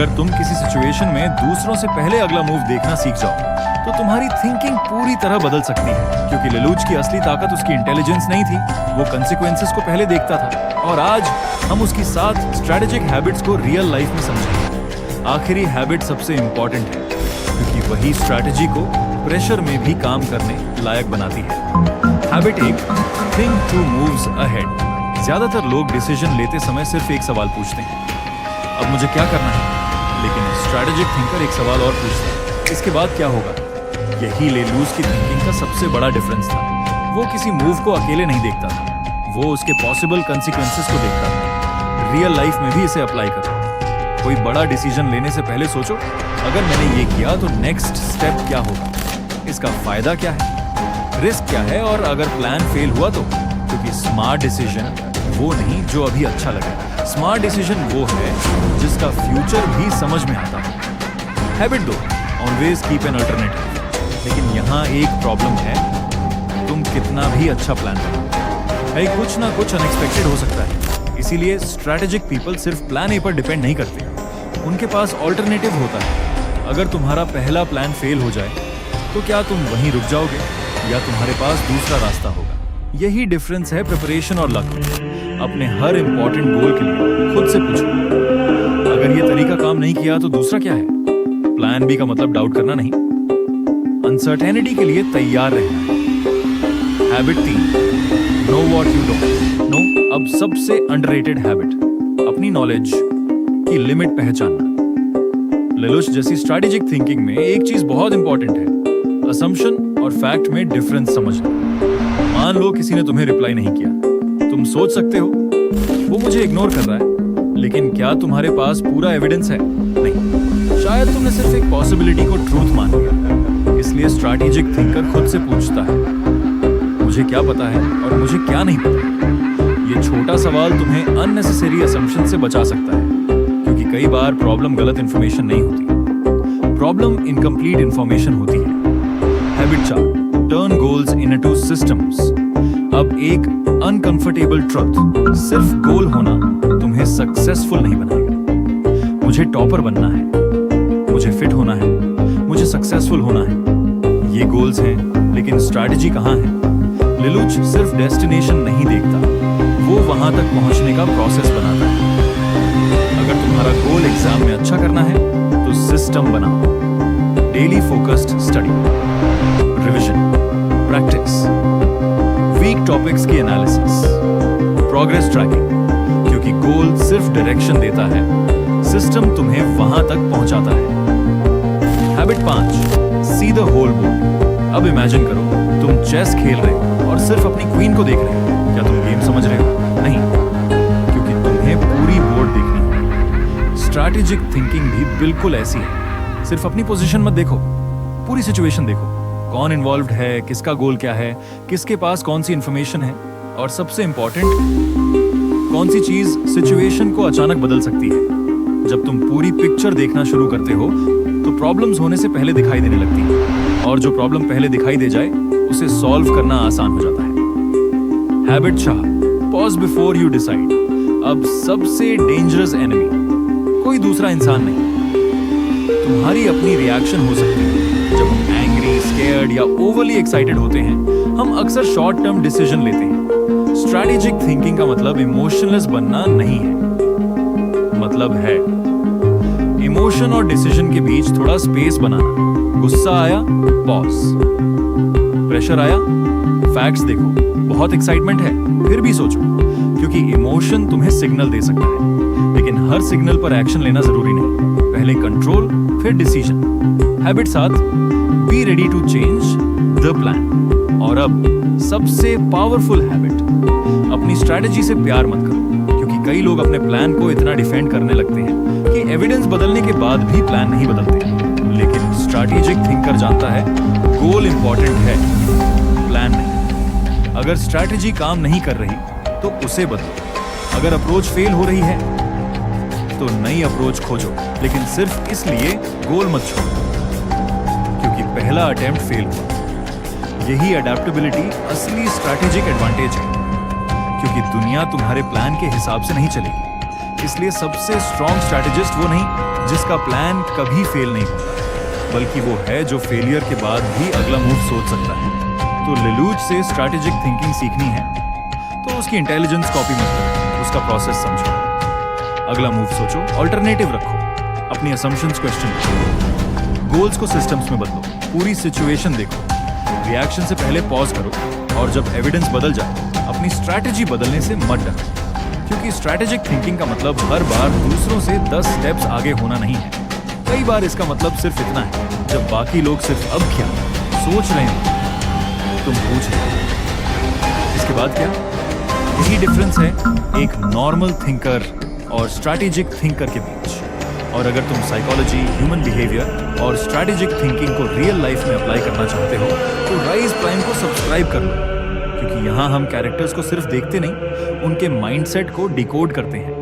अगर तुम किसी सिचुएशन में दूसरों से पहले अगला मूव देखना सीख जाओ तो तुम्हारी थिंकिंग पूरी तरह बदल सकती है। क्योंकि लेलूच की असली ताकत उसकी इंटेलिजेंस नहीं थी, वो कंसिक्वेंसेस को पहले देखता था। और आज हम उसकी 7 स्ट्रेटेजिक हैबिट्स को रियल लाइफ में समझेंगे। आखिरी हैबिट सबसे इंपॉर्टेंट है क्योंकि वही स्ट्रेटेजी को प्रेशर में भी काम करने लायक बनाती है। Habit 1, think 2 moves ahead. ज्यादातर लोग डिसीजन लेते समय सिर्फ एक सवाल पूछते हैं, अब मुझे क्या करना है? लेकिन स्ट्रेटेजिक थिंकर एक सवाल और पूछता है, इसके बाद क्या होगा? यही लेलूज की थिंकिंग का सबसे बड़ा डिफरेंस था। वो किसी मूव को अकेले नहीं देखता था, वो उसके पॉसिबल कंसिक्वेंसेस को देखता था। रियल लाइफ में भी इसे अप्लाई करो। कोई बड़ा डिसीजन लेने से पहले सोचो, अगर मैंने ये किया तो नेक्स्ट स्टेप क्या होगा? इसका फायदा क्या है? रिस्क क्या है? और अगर प्लान फेल हुआ तो? क्योंकि स्मार्ट डिसीजन वो नहीं जो अभी अच्छा लगे। स्मार्ट डिसीजन वो है जिसका फ्यूचर भी समझ में आता है। Habit 2, always keep an alternative. लेकिन यहाँ एक प्रॉब्लम है, तुम कितना भी अच्छा प्लान करो, कुछ ना कुछ अनएक्सपेक्टेड हो सकता है। इसीलिए स्ट्रैटेजिक पीपल सिर्फ प्लान ए पर डिपेंड नहीं करते, उनके पास ऑल्टरनेटिव होता है। अगर तुम्हारा पहला प्लान फेल हो जाए तो क्या तुम वहीं रुक जाओगे या तुम्हारे पास दूसरा रास्ता होगा? यही डिफरेंस है प्रिपरेशन और लक में। अपने हर इंपॉर्टेंट गोल के लिए खुद से पूछो, अगर ये तरीका काम नहीं किया तो दूसरा क्या है? प्लान बी का मतलब डाउट करना नहीं, अनसर्टेनिटी के लिए तैयार रहना। Habit 3, know what you don't know. अब सबसे अंडररेटेड हैबिट, अपनी नॉलेज की लिमिट पहचानना। लेलुश जैसी स्ट्रैटेजिक थिंकिंग में एक चीज बहुत इंपॉर्टेंट है, असम्पशन और फैक्ट में डिफरेंस समझना। मान लो किसी ने तुम्हें रिप्लाई नहीं किया, तुम सोच सकते हो वो मुझे इग्नोर कर रहा है, लेकिन क्या तुम्हारे पास पूरा एविडेंस है? नहीं, शायद तुमने सिर्फ एक पॉसिबिलिटी को ट्रूथ मान लिया। इसलिए स्ट्रैटेजिक थिंकर खुद से पूछता है, मुझे क्या पता है और मुझे क्या नहीं पता? ये छोटा सवाल तुम्हें अननेसेसरी असम्पशन से बचा सकता है, क्योंकि कई बार प्रॉब्लम गलत इंफॉर्मेशन नहीं होती, प्रॉब्लम इनकम्प्लीट इंफॉर्मेशन होती है। Habit 4, turn goals into systems. अब एक अनकंफर्टेबल ट्रुथ, सिर्फ गोल होना तुम्हें सक्सेसफुल नहीं बनाएगा। मुझे टॉपर बनना है, मुझे फिट होना है, मुझे सक्सेसफुल होना है, ये गोल्स हैं, लेकिन स्ट्रैटेजी कहाँ है? लेलुच सिर्फ डेस्टिनेशन नहीं देखता, वो वहां तक पहुंचने का प्रोसेस बनाता है। अगर तुम्हारा गोल एग्जाम में अच्छा करना है तो सिस्टम बनाओ। Daily focused study, revision, practice, weak topics की एनालिसिस, प्रोग्रेस ट्रैकिंग, क्योंकि गोल सिर्फ डायरेक्शन देता है, सिस्टम तुम्हें वहां तक पहुंचाता है। Habit 5, see the whole board. अब इमेजिन करो तुम चेस खेल रहे हो और सिर्फ अपनी क्वीन को देख रहे हो। क्या तुम गेम समझ रहे हो? नहीं, क्योंकि तुम्हें पूरी बोर्ड देखनी है। स्ट्रैटेजिक थिंकिंग भी बिल्कुल ऐसी है, सिर्फ अपनी पोजीशन मत देखो, पूरी सिचुएशन देखो। कौन इन्वॉल्व्ड है, किसका गोल क्या है, किसके पास कौन सी इंफॉर्मेशन है, और सबसे इंपॉर्टेंट, कौन सी चीज सिचुएशन को अचानक बदल सकती है। जब तुम पूरी पिक्चर देखना शुरू करते हो तो प्रॉब्लम्स होने से पहले दिखाई देने लगती है, और जो प्रॉब्लम पहले दिखाई दे जाए उसे सॉल्व करना आसान हो जाता है। Habit 4, pause before you decide. अब सबसे डेंजरस एनिमी कोई दूसरा इंसान नहीं, तुम्हारी अपनी रिएक्शन हो सकती है। जब हम एंग्री, स्केयर्ड या ओवरली एक्साइटेड होते हैं, हम अक्सर शॉर्ट टर्म डिसीजन लेते हैं। स्ट्रैटेजिक थिंकिंग का मतलब इमोशनलेस बनना नहीं है, मतलब है इमोशन और डिसीजन के बीच थोड़ा स्पेस बनाना। गुस्सा आया, पॉज, प्रेशर आया, फैक्ट्स देखो, बहुत एक्साइटमेंट है, फिर भी सोचो, क्योंकि इमोशन तुम्हें सिग्नल दे सकता है, लेकिन हर सिग्नल पर एक्शन लेना जरूरी नहीं। पहले कंट्रोल, फिर decision. Habit 7, be ready to change the plan. और अब सबसे पावरफुल हैबिट, अपनी स्ट्रैटेजी से प्यार मत करो, क्योंकि कई लोग अपने प्लान को इतना डिफेंड करने लगते हैं कि एविडेंस बदलने के बाद भी प्लान नहीं बदलते। लेकिन स्ट्रैटेजिक थिंकर जानता है गोल इंपॉर्टेंट है, प्लान नहीं। अगर स्ट्रैटेजी काम नहीं कर रही तो उसे बदलो। अगर अप्रोच फेल हो रही है तो नई अप्रोच खोजो, लेकिन सिर्फ इसलिए गोल मत छोड़ो क्योंकि पहला अटेम्प्ट फेल हुआ। यही अडेप्टेबिलिटी असली स्ट्रैटेजिक एडवांटेज है, क्योंकि दुनिया तुम्हारे प्लान के हिसाब से नहीं चलेगी। इसलिए सबसे स्ट्रॉन्ग स्ट्रैटेजिस्ट वो नहीं जिसका प्लान कभी फेल नहीं होता, बल्कि वो है जो फेलियर के बाद भी अगला मूव सोच सकता है। तो लेलूज से स्ट्रैटेजिक थिंकिंग सीखनी है तो उसकी इंटेलिजेंस कॉपी मत करो, उसका प्रोसेस समझो। अगला मूव सोचो, ऑल्टरनेटिव रखो, अपनी असम्पशंस क्वेश्चन करो, गोल्स को सिस्टम्स में बदलो, पूरी सिचुएशन देखो, रिएक्शन से पहले पॉज करो और जब एविडेंस बदल जाए अपनी स्ट्रैटेजी बदलने से मत डरो, क्योंकि स्ट्रैटेजिक थिंकिंग का मतलब हर बार दूसरों से 10 स्टेप्स आगे होना नहीं है। कई बार इसका मतलब सिर्फ इतना है, जब बाकी लोग सिर्फ अब क्या सोच रहे हो तुम पूछ रहे हो। इसके बाद क्या? यही डिफरेंस है एक नॉर्मल थिंकर और स्ट्रैटेजिक थिंकर के बीच। और अगर तुम साइकोलॉजी, ह्यूमन बिहेवियर और स्ट्रैटेजिक थिंकिंग को रियल लाइफ में अप्लाई करना चाहते हो तो राइज प्राइम को सब्सक्राइब कर लो, क्योंकि यहाँ हम कैरेक्टर्स को सिर्फ देखते नहीं, उनके माइंडसेट को डिकोड करते हैं।